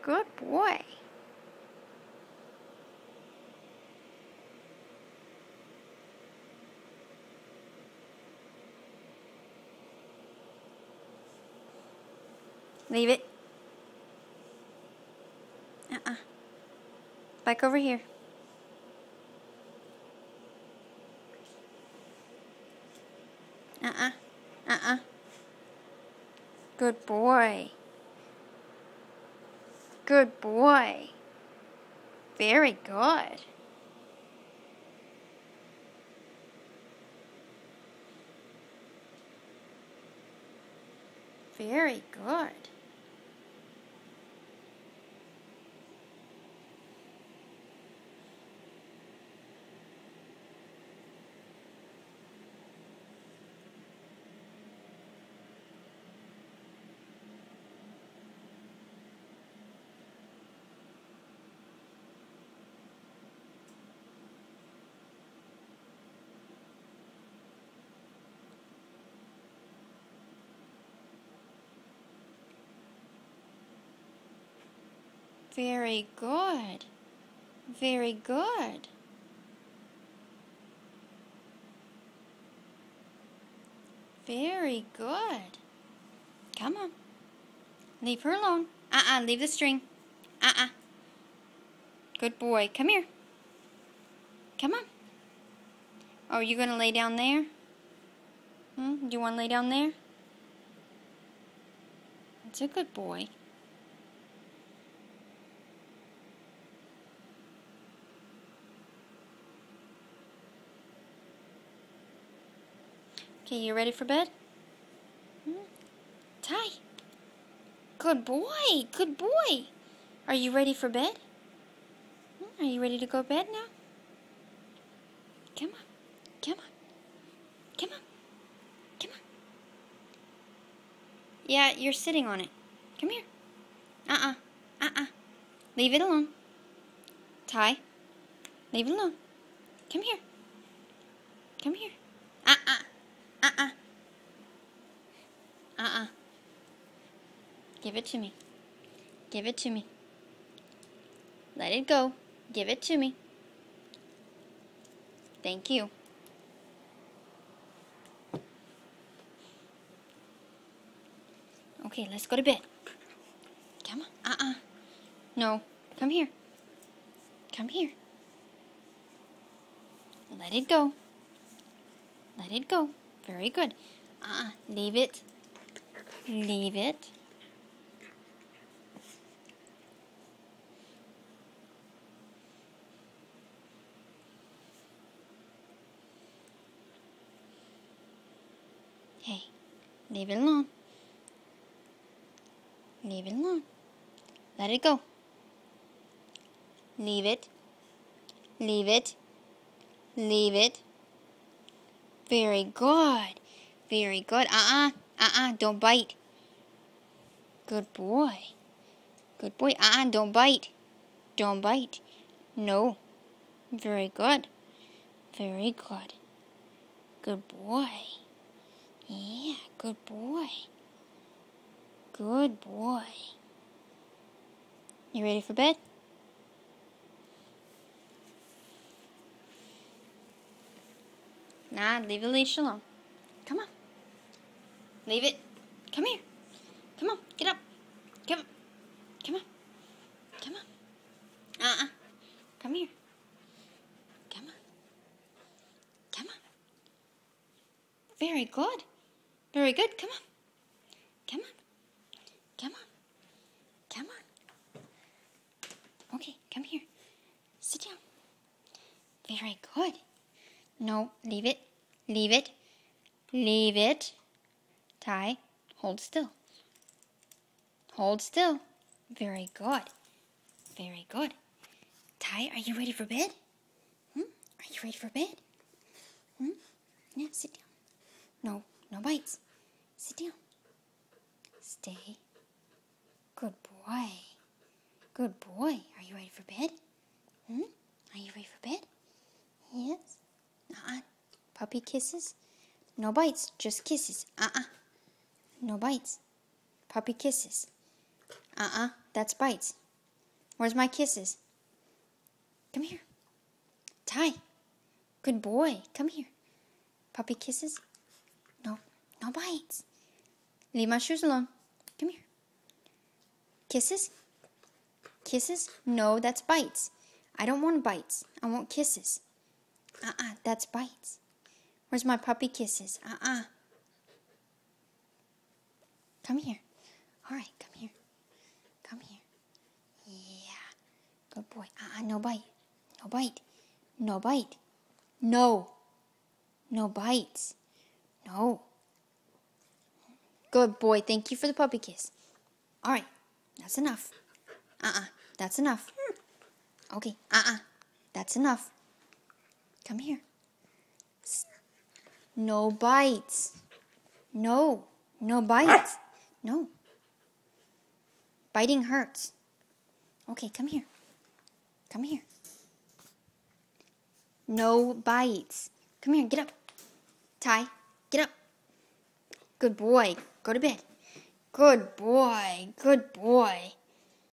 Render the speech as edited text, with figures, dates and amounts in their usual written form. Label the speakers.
Speaker 1: Good boy. Leave it. Back over here. Good boy. Good boy. Very good. Very good. Very good. Very good. Very good. Come on. Leave her alone. Leave the string. Good boy. Come here. Come on. Oh, are you going to lay down there? Do you want to lay down there? That's a good boy. Okay, you ready for bed? Ty. Good boy. Good boy. Are you ready for bed? Are you ready to go to bed now? Come on. Come on. Come on. Come on. Yeah, you're sitting on it. Come here. Leave it alone. Ty. Leave it alone. Come here. Come here. Give it to me. Give it to me. Let it go. Give it to me. Thank you. Okay, let's go to bed. Come on. No. Come here. Come here. Let it go. Let it go. Very good. Leave it. Leave it. Hey, leave it alone. Leave it alone. Let it go. Leave it. Leave it. Leave it. Very good. Very good. Don't bite. Good boy. Good boy. Don't bite. Don't bite. No. Very good. Very good. Good boy. Yeah, good boy. Good boy. You ready for bed? Nah, leave the leash alone. Come on. Leave it. Come here. Come on, get up. Come on. Come on. Come on. Come here. Come on. Come on. Very good. Very good. Come on. Come on. Come on. Come on. Okay, come here. Sit down. Very good. No, leave it. Leave it. Leave it. Ty, hold still. Hold still. Very good. Very good. Ty, are you ready for bed? Are you ready for bed? Yeah, sit down. No, no bites. Sit down. Stay. Good boy. Good boy. Are you ready for bed? Are you ready for bed? Yes. Puppy kisses? No bites, just kisses. No bites. Puppy kisses. That's bites. Where's my kisses? Come here. Ty. Good boy. Come here. Puppy kisses? No. No bites. Leave my shoes alone. Come here. Kisses? Kisses? No, that's bites. I don't want bites. I want kisses. That's bites. Where's my puppy kisses? Come here. All right, come here. Come here. Yeah. Good boy. No bite. No bite. No bite. No. No bites. No. Good boy. Thank you for the puppy kiss. All right. That's enough. That's enough. Okay. That's enough. Come here. No bites. No. No bites. No. Biting hurts. Okay, come here. Come here. No bites. Come here, get up. Ty, get up. Good boy. Go to bed. Good boy. Good boy.